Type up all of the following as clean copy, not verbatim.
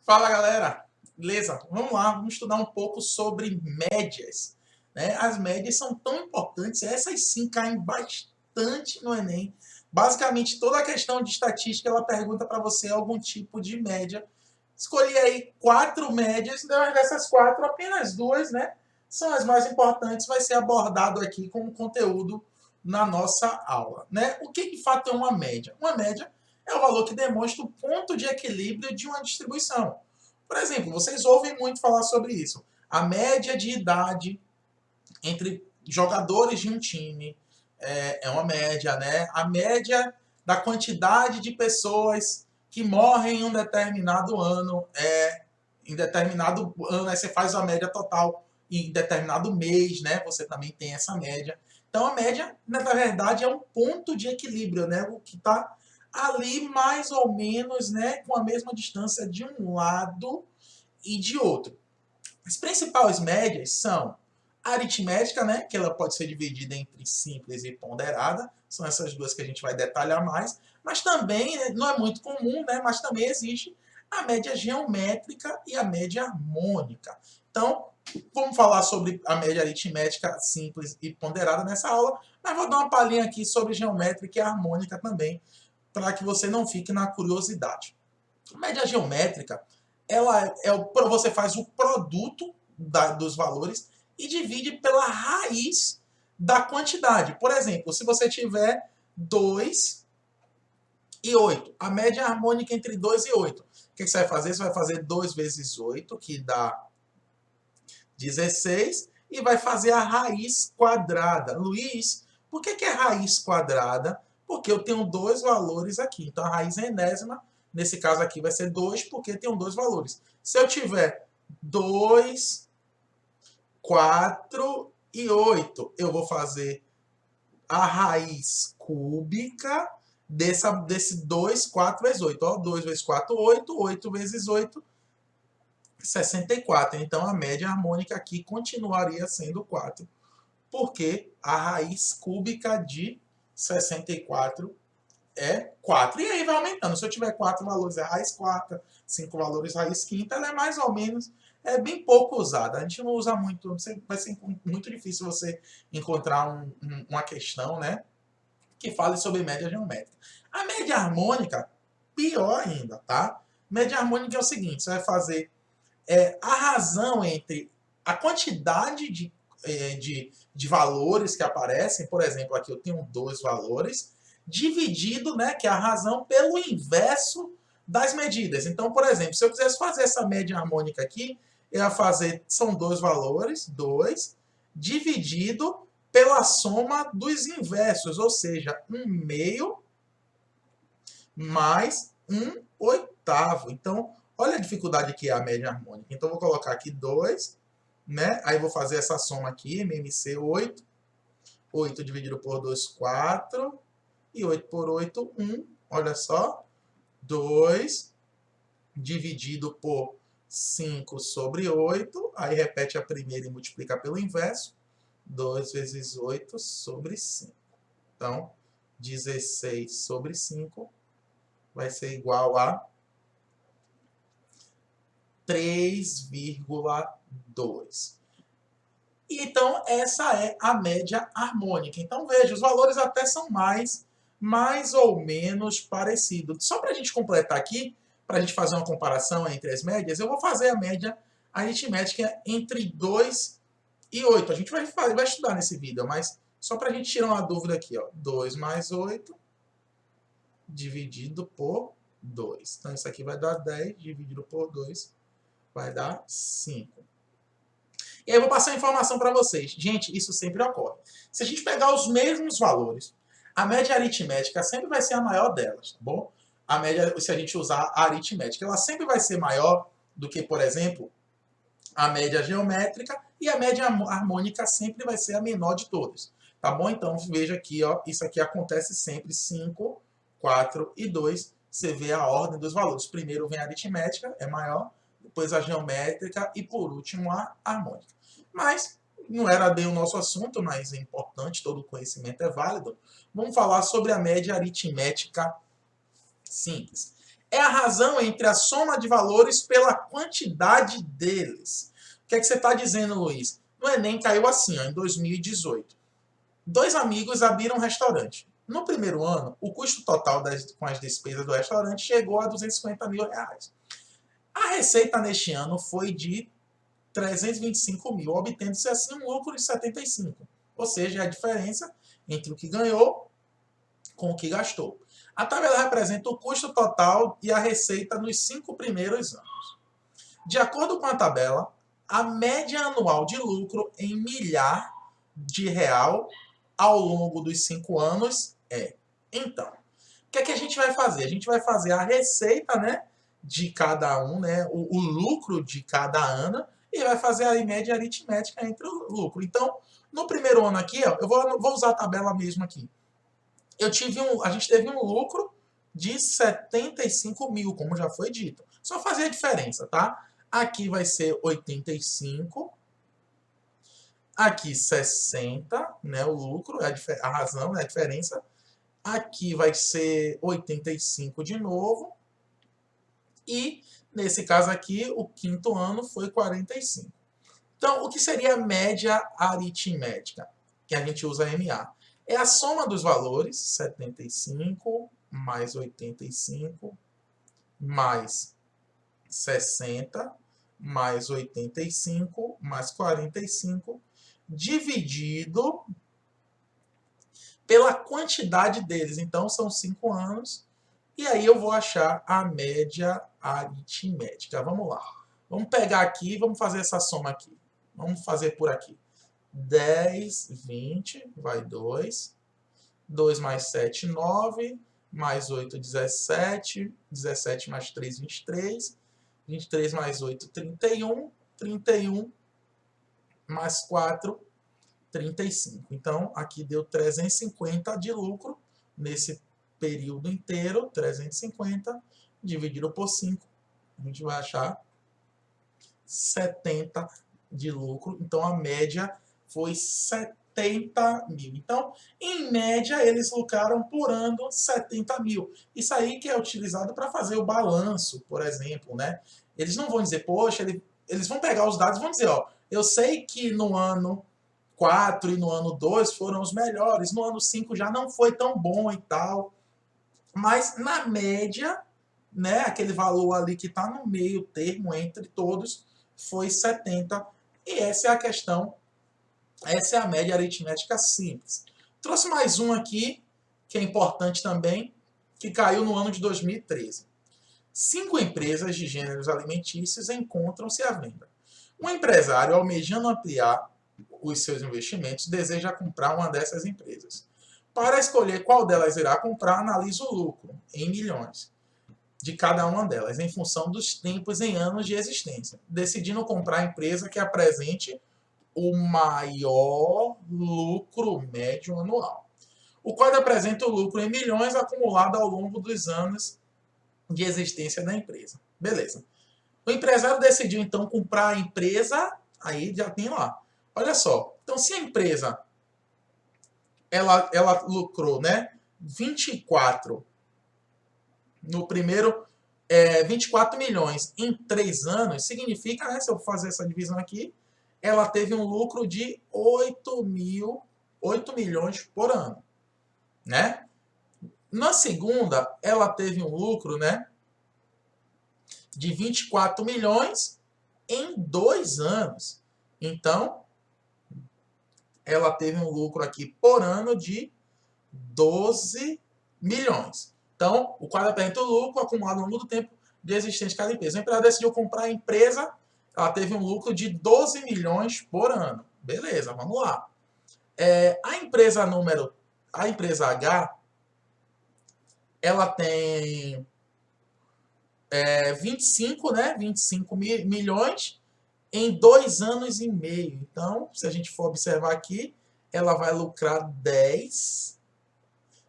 Fala galera, beleza? Vamos lá, vamos estudar um pouco sobre médias. Né? As médias são tão importantes, essas sim caem bastante no Enem. Basicamente, toda a questão de estatística ela pergunta para você algum tipo de média. Escolhi aí 4 médias, dessas 4, apenas 2, né? São as mais importantes, vai ser abordado aqui como conteúdo na nossa aula. Né? O que de fato é uma média? Uma média é o valor que demonstra o ponto de equilíbrio de uma distribuição. Por exemplo, vocês ouvem muito falar sobre isso. A média de idade entre jogadores de um time é uma média, né? A média da quantidade de pessoas que morrem em um determinado ano em determinado ano, aí você faz a média total em determinado mês, né? Você também tem essa média. Então a média, na verdade, é um ponto de equilíbrio, né? O que está ali mais ou menos, né, com a mesma distância de um lado e de outro. As principais médias são a aritmética, né, que ela pode ser dividida entre simples e ponderada, são essas duas que a gente vai detalhar mais, mas também, não é muito comum, né, mas também existe a média geométrica e a média harmônica. Então, vamos falar sobre a média aritmética simples e ponderada nessa aula, mas vou dar uma palhinha aqui sobre geométrica e harmônica também, para que você não fique na curiosidade. A média geométrica, você faz o produto dos valores e divide pela raiz da quantidade. Por exemplo, se você tiver 2 e 8, a média harmônica entre 2 e 8. O que você vai fazer? Você vai fazer 2 vezes 8, que dá 16, e vai fazer a raiz quadrada. Luiz, por que é raiz quadrada? Porque eu tenho dois valores aqui. Então, a raiz enésima, nesse caso aqui, vai ser 2, porque tem dois valores. Se eu tiver 2, 4 e 8, eu vou fazer a raiz cúbica desse 2, 4 vezes 8. Ó, 2 vezes 4, 8. 8 vezes 8, 64. Então, a média harmônica aqui continuaria sendo 4, porque a raiz cúbica de 64 é 4. E aí vai aumentando. Se eu tiver 4 valores, é raiz quarta, 5 valores, raiz quinta, ela é mais ou menos, bem pouco usada. A gente não usa muito, vai ser muito difícil você encontrar uma questão, né, que fale sobre média geométrica. A média harmônica, pior ainda, tá? Média harmônica é o seguinte, você vai fazer a razão entre a quantidade de valores que aparecem, por exemplo, aqui eu tenho 2 valores, dividido, né, que é a razão, pelo inverso das medidas. Então, por exemplo, se eu quisesse fazer essa média harmônica aqui, eu ia fazer, são 2 valores, 2, dividido pela soma dos inversos, ou seja, 1/2 mais 1/8. Então, olha a dificuldade que é a média harmônica. Então, vou colocar aqui 2, né? Aí vou fazer essa soma aqui, MMC 8. 8 dividido por 2, 4. E 8 por 8, 1. Olha só. 2 dividido por 5 sobre 8. Aí repete a primeira e multiplica pelo inverso. 2 vezes 8 sobre 5. Então, 16 sobre 5 vai ser igual a 3,2. Então, essa é a média harmônica. Então, veja, os valores até são mais ou menos parecidos. Só para a gente completar aqui, para a gente fazer uma comparação entre as médias, eu vou fazer a média aritmética entre 2 e 8. A gente vai estudar nesse vídeo, mas só para a gente tirar uma dúvida aqui, ó. 2 mais 8 dividido por 2. Então, isso aqui vai dar 10 dividido por 2 vai dar 5. E aí eu vou passar a informação para vocês. Gente, isso sempre ocorre. Se a gente pegar os mesmos valores, a média aritmética sempre vai ser a maior delas, tá bom? A média, se a gente usar a aritmética, ela sempre vai ser maior do que, por exemplo, a média geométrica, e a média harmônica sempre vai ser a menor de todas. Tá bom? Então, veja aqui, ó, isso aqui acontece sempre 5, 4 e 2. Você vê a ordem dos valores. Primeiro vem a aritmética, é maior, depois a geométrica e, por último, a harmônica. Mas não era bem o nosso assunto, mas é importante, todo conhecimento é válido. Vamos falar sobre a média aritmética simples. É a razão entre a soma de valores pela quantidade deles. O que é que você está dizendo, Luiz? No Enem caiu assim, ó, em 2018. Dois amigos abriram um restaurante. No primeiro ano, o custo total com as despesas do restaurante chegou a R$ 250 mil. A receita neste ano foi de 325 mil, obtendo-se assim um lucro de 75. Ou seja, a diferença entre o que ganhou com o que gastou. A tabela representa o custo total e a receita nos 5 primeiros anos. De acordo com a tabela, a média anual de lucro em milhar de real ao longo dos 5 anos é. Então, o que é que a gente vai fazer? A gente vai fazer a receita, né, de cada um, né, o lucro de cada ano, e vai fazer a média aritmética entre o lucro. Então, no primeiro ano aqui, ó, eu vou usar a tabela mesmo aqui. A gente teve um lucro de 75 mil, como já foi dito. Só fazer a diferença, tá? Aqui vai ser 85, aqui 60, né, o lucro, a razão, né, a diferença. Aqui vai ser 85 de novo. E, nesse caso aqui, o quinto ano foi 45. Então, o que seria a média aritmética? Que a gente usa MA. É a soma dos valores, 75 mais 85 mais 60 mais 85 mais 45 dividido pela quantidade deles. Então, são 5 anos. E aí eu vou achar a média aritmética. Vamos lá. Vamos pegar aqui e vamos fazer essa soma aqui. Vamos fazer por aqui. 10, 20, vai 2. 2 mais 7, 9. Mais 8, 17. 17 mais 3, 23. 23 mais 8, 31. 31 mais 4, 35. Então, aqui deu 350 de lucro nesse período inteiro. 350 dividido por 5. A gente vai achar 70 de lucro. Então, a média foi 70 mil. Então, em média, eles lucraram por ano 70 mil. Isso aí que é utilizado para fazer o balanço, por exemplo, né? Eles não vão dizer, poxa, eles vão pegar os dados e vão dizer, ó, eu sei que no ano 4 e no ano 2 foram os melhores, no ano 5 já não foi tão bom e tal. Mas, na média, né, aquele valor ali que está no meio termo entre todos, foi 70. E essa é a questão, essa é a média aritmética simples. Trouxe mais um aqui, que é importante também, que caiu no ano de 2013. 5 empresas de gêneros alimentícios encontram-se à venda. Um empresário, almejando ampliar os seus investimentos, deseja comprar uma dessas empresas. Para escolher qual delas irá comprar, analisa o lucro, em milhões, de cada uma delas, em função dos tempos em anos de existência, decidindo comprar a empresa que apresente o maior lucro médio anual. O quadro apresenta o lucro em milhões acumulado ao longo dos anos de existência da empresa. Beleza. O empresário decidiu, então, comprar a empresa, aí já tem lá. Olha só, então se a empresa ela lucrou, né, 24 no primeiro, 24 milhões em 3 anos, significa, né, se eu fazer essa divisão aqui, ela teve um lucro de 8 milhões por ano, né? Na segunda, ela teve um lucro, né, de 24 milhões em 2 anos. Então, ela teve um lucro aqui por ano de 12 milhões. Então, o quadro apresenta o lucro acumulado ao longo do tempo de existência de cada empresa. A empresa decidiu comprar a empresa, ela teve um lucro de 12 milhões por ano. Beleza, vamos lá. A empresa H, ela tem 25, né? 25 milhões em 2 anos e meio. Então, se a gente for observar aqui, ela vai lucrar 10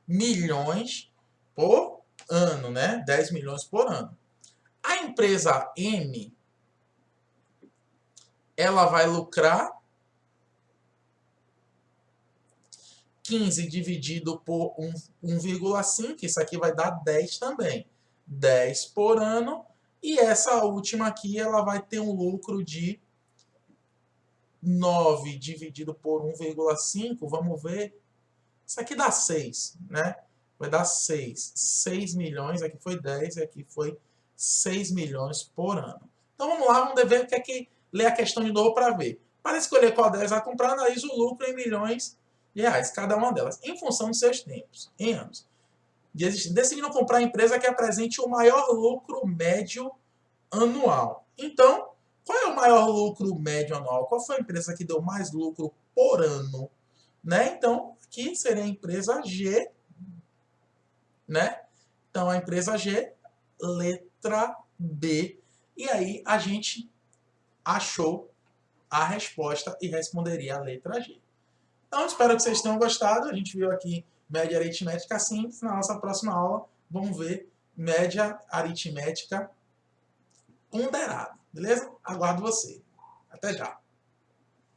milhões por ano, né? 10 milhões por ano. A empresa M, ela vai lucrar 15 dividido por 1,5, isso aqui vai dar 10 também. 10 por ano. E essa última aqui, ela vai ter um lucro de 9 dividido por 1,5, vamos ver. Isso aqui dá 6, né? Vai dar 6. 6 milhões, aqui foi 10, e aqui foi 6 milhões por ano. Então vamos lá, vamos ver o que é que ler a questão de novo para ver. Para escolher qual delas vai comprar, analise o lucro em milhões de reais, cada uma delas, em função de seus tempos, em anos. Decidindo comprar a empresa que apresente o maior lucro médio anual. Então, qual é o maior lucro médio anual? Qual foi a empresa que deu mais lucro por ano? Né? Então, aqui seria a empresa G, né? Então, a empresa G, letra B. E aí, a gente achou a resposta e responderia a letra G. Então, espero que vocês tenham gostado. A gente viu aqui média aritmética simples. Na nossa próxima aula, vamos ver média aritmética ponderada. Beleza? Aguardo você. Até já.